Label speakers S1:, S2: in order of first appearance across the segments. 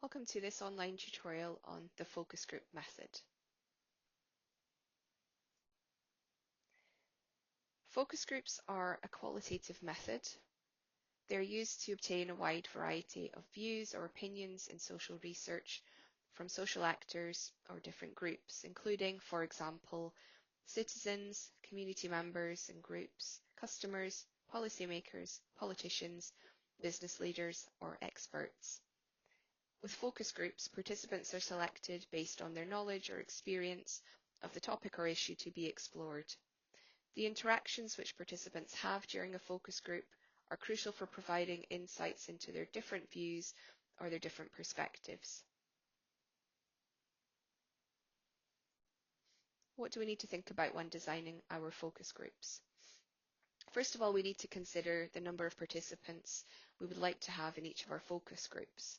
S1: Welcome to this online tutorial on the focus group method. Focus groups are a qualitative method. They're used to obtain a wide variety of views or opinions in social research from social actors or different groups, including, for example, citizens, community members and groups, customers, policymakers, politicians, business leaders, or experts. With focus groups, participants are selected based on their knowledge or experience of the topic or issue to be explored. The interactions which participants have during a focus group are crucial for providing insights into their different views or their different perspectives. What do we need to think about when designing our focus groups? First of all, we need to consider the number of participants we would like to have in each of our focus groups.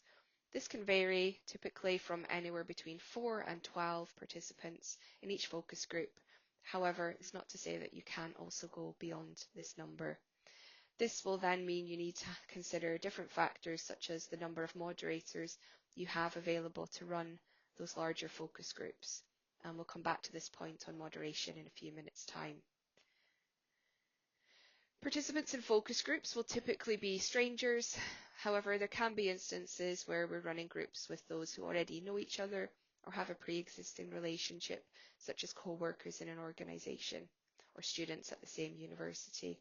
S1: This can vary, typically from anywhere between 4 and 12 participants in each focus group. However, it's not to say that you can also go beyond this number. This will then mean you need to consider different factors such as the number of moderators you have available to run those larger focus groups. And we'll come back to this point on moderation in a few minutes' time. Participants in focus groups will typically be strangers. However, there can be instances where we're running groups with those who already know each other or have a pre-existing relationship, such as co-workers in an organisation or students at the same university.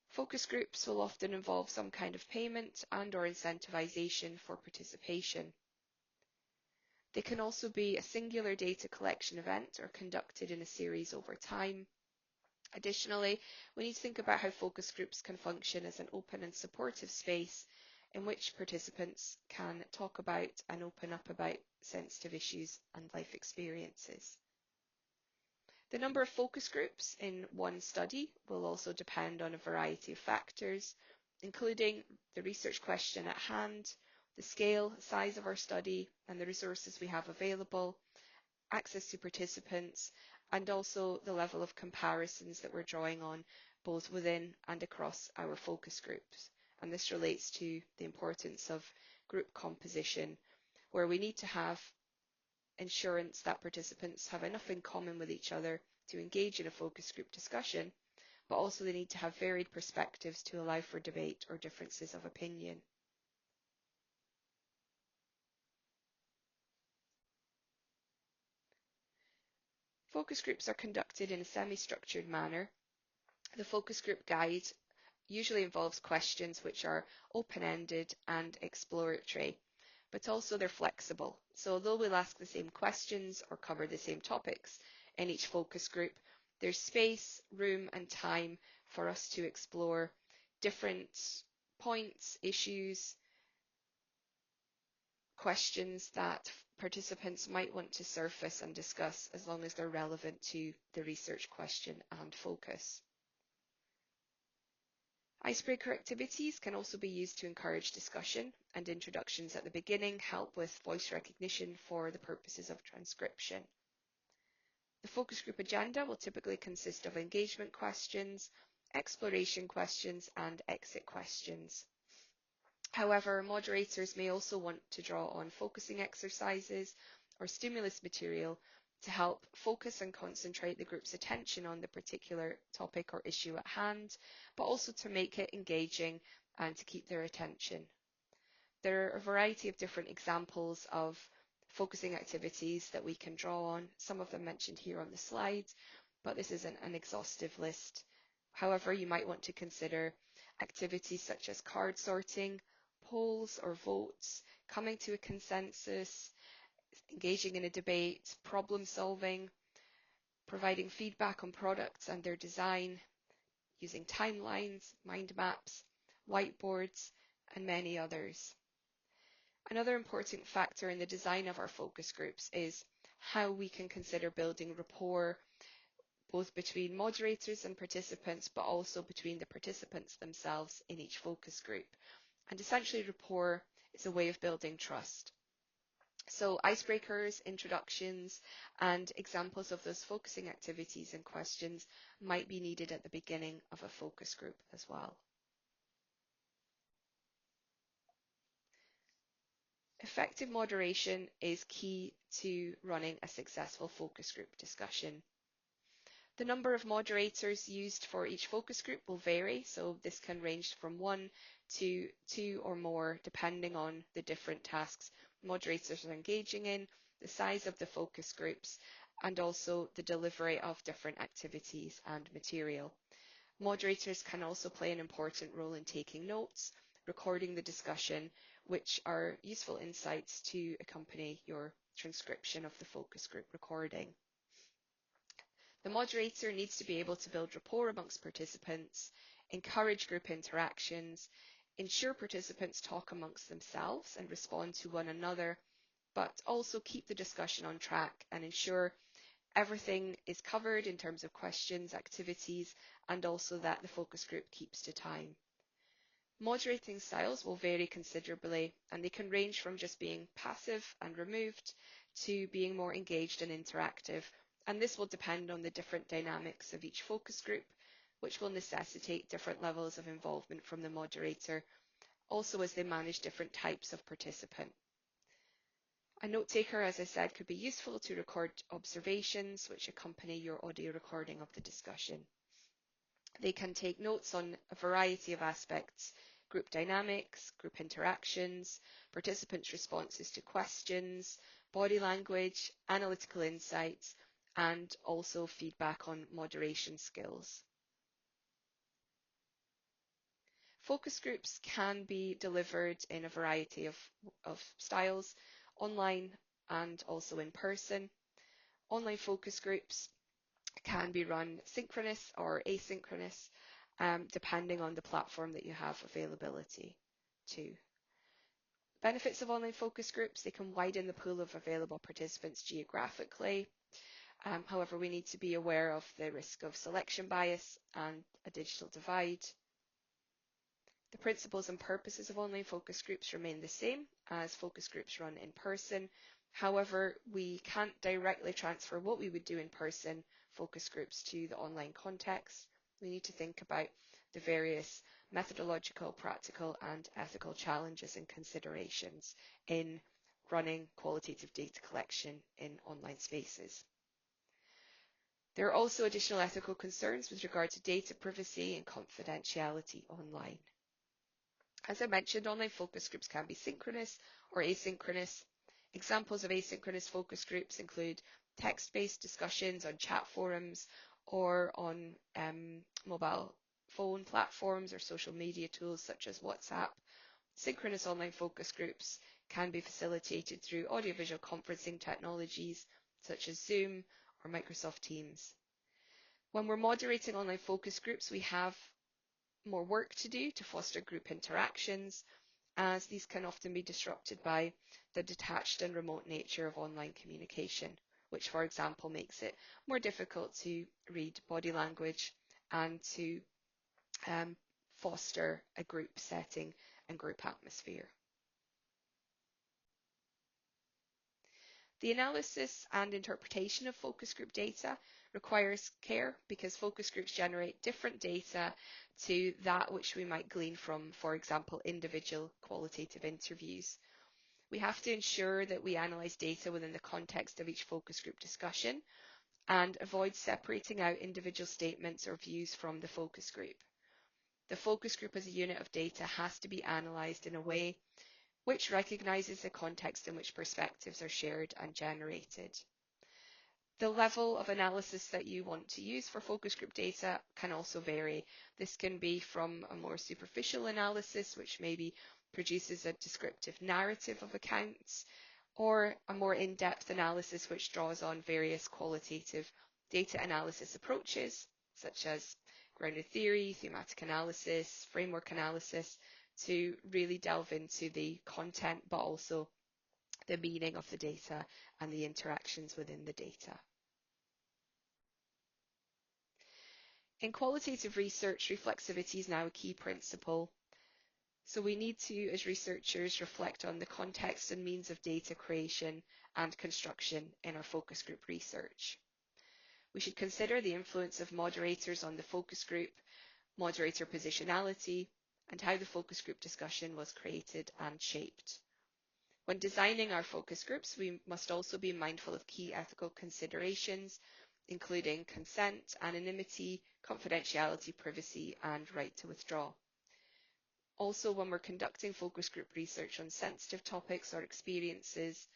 S1: Focus groups will often involve some kind of payment and/or incentivization for participation. They can also be a singular data collection event or conducted in a series over time. Additionally, we need to think about how focus groups can function as an open and supportive space in which participants can talk about and open up about sensitive issues and life experiences. The number of focus groups in one study will also depend on a variety of factors, including the research question at hand, the scale, size of our study, and the resources we have available, access to participants, and also the level of comparisons that we're drawing on both within and across our focus groups. And this relates to the importance of group composition, where we need to have assurance that participants have enough in common with each other to engage in a focus group discussion, but also they need to have varied perspectives to allow for debate or differences of opinion. Focus groups are conducted in a semi-structured manner. The focus group guide usually involves questions which are open-ended and exploratory, but also they're flexible. So although we'll ask the same questions or cover the same topics in each focus group, there's space, room and time for us to explore different points, issues, questions that participants might want to surface and discuss as long as they're relevant to the research question and focus. Icebreaker activities can also be used to encourage discussion, and introductions at the beginning help with voice recognition for the purposes of transcription. The focus group agenda will typically consist of engagement questions, exploration questions, and exit questions. However, moderators may also want to draw on focusing exercises or stimulus material to help focus and concentrate the group's attention on the particular topic or issue at hand, but also to make it engaging and to keep their attention. There are a variety of different examples of focusing activities that we can draw on, some of them mentioned here on the slide, but this isn't an exhaustive list. However, you might want to consider activities such as card sorting, polls or votes, coming to a consensus, engaging in a debate, problem solving, providing feedback on products and their design, using timelines, mind maps, whiteboards, and many others. Another important factor in the design of our focus groups is how we can consider building rapport both between moderators and participants, but also between the participants themselves in each focus group. And essentially, rapport is a way of building trust. So icebreakers, introductions, and examples of those focusing activities and questions might be needed at the beginning of a focus group as well. Effective moderation is key to running a successful focus group discussion. The number of moderators used for each focus group will vary, so this can range from 1 to 2 or more depending on the different tasks moderators are engaging in, the size of the focus groups, and also the delivery of different activities and material. Moderators can also play an important role in taking notes, recording the discussion, which are useful insights to accompany your transcription of the focus group recording. The moderator needs to be able to build rapport amongst participants, encourage group interactions, ensure participants talk amongst themselves and respond to one another, but also keep the discussion on track and ensure everything is covered in terms of questions, activities, and also that the focus group keeps to time. Moderating styles will vary considerably, and they can range from just being passive and removed to being more engaged and interactive, and this will depend on the different dynamics of each focus group, which will necessitate different levels of involvement from the moderator, also as they manage different types of participant. A note taker, as I said, could be useful to record observations which accompany your audio recording of the discussion. They can take notes on a variety of aspects: group dynamics, group interactions, participants' responses to questions, body language, analytical insights, and also feedback on moderation skills. Focus groups can be delivered in a variety of styles, online and also in person. Online focus groups can be run synchronous or asynchronous, depending on the platform that you have availability to. Benefits of online focus groups: they can widen the pool of available participants geographically. However, we need to be aware of the risk of selection bias and a digital divide. The principles and purposes of online focus groups remain the same as focus groups run in person. However, we can't directly transfer what we would do in person focus groups to the online context. We need to think about the various methodological, practical, and ethical challenges and considerations in running qualitative data collection in online spaces. There are also additional ethical concerns with regard to data privacy and confidentiality online. As I mentioned, online focus groups can be synchronous or asynchronous. Examples of asynchronous focus groups include text-based discussions on chat forums or on mobile phone platforms or social media tools such as WhatsApp. Synchronous online focus groups can be facilitated through audiovisual conferencing technologies such as Zoom or Microsoft Teams. When we're moderating online focus groups, we have more work to do to foster group interactions, as these can often be disrupted by the detached and remote nature of online communication, which, for example, makes it more difficult to read body language and to foster a group setting and group atmosphere. The analysis and interpretation of focus group data requires care because focus groups generate different data to that which we might glean from, for example, individual qualitative interviews. We have to ensure that we analyse data within the context of each focus group discussion and avoid separating out individual statements or views from the focus group. The focus group as a unit of data has to be analysed in a way which recognises the context in which perspectives are shared and generated. The level of analysis that you want to use for focus group data can also vary. This can be from a more superficial analysis, which maybe produces a descriptive narrative of accounts, or a more in-depth analysis which draws on various qualitative data analysis approaches, such as grounded theory, thematic analysis, framework analysis, to really delve into the content, but also the meaning of the data and the interactions within the data. In qualitative research, reflexivity is now a key principle. So we need to, as researchers, reflect on the context and means of data creation and construction in our focus group research. We should consider the influence of moderators on the focus group, moderator positionality, and how the focus group discussion was created and shaped. When designing our focus groups, we must also be mindful of key ethical considerations, including consent, anonymity, confidentiality, privacy, and right to withdraw. Also, when we're conducting focus group research on sensitive topics or experiences,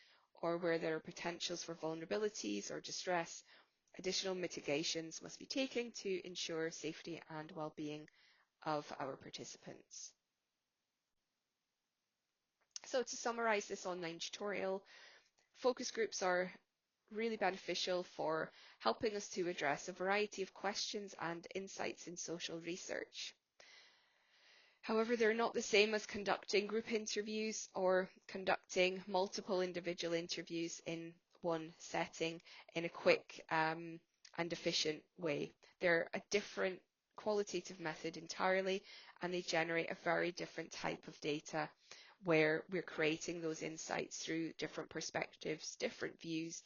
S1: or where there are potentials for vulnerabilities or distress, additional mitigations must be taken to ensure safety and well-being of our participants. So to summarize this online tutorial, focus groups are really beneficial for helping us to address a variety of questions and insights in social research. However, they're not the same as conducting group interviews or conducting multiple individual interviews in one setting in a quick and efficient way. They're a different qualitative method entirely, and they generate a very different type of data where we're creating those insights through different perspectives, different views,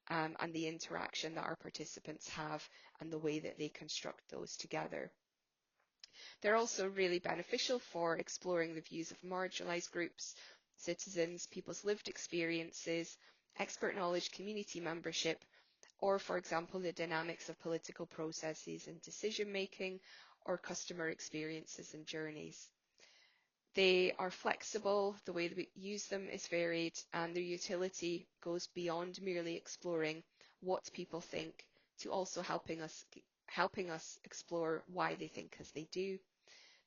S1: and the interaction that our participants have and the way that they construct those together. They're also really beneficial for exploring the views of marginalised groups, citizens, people's lived experiences, expert knowledge, community membership, or, for example, the dynamics of political processes and decision making, or customer experiences and journeys. They are flexible, the way that we use them is varied, and their utility goes beyond merely exploring what people think to also helping us explore why they think as they do.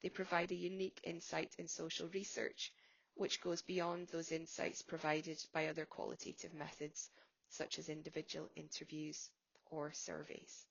S1: They provide a unique insight in social research, which goes beyond those insights provided by other qualitative methods, such as individual interviews or surveys.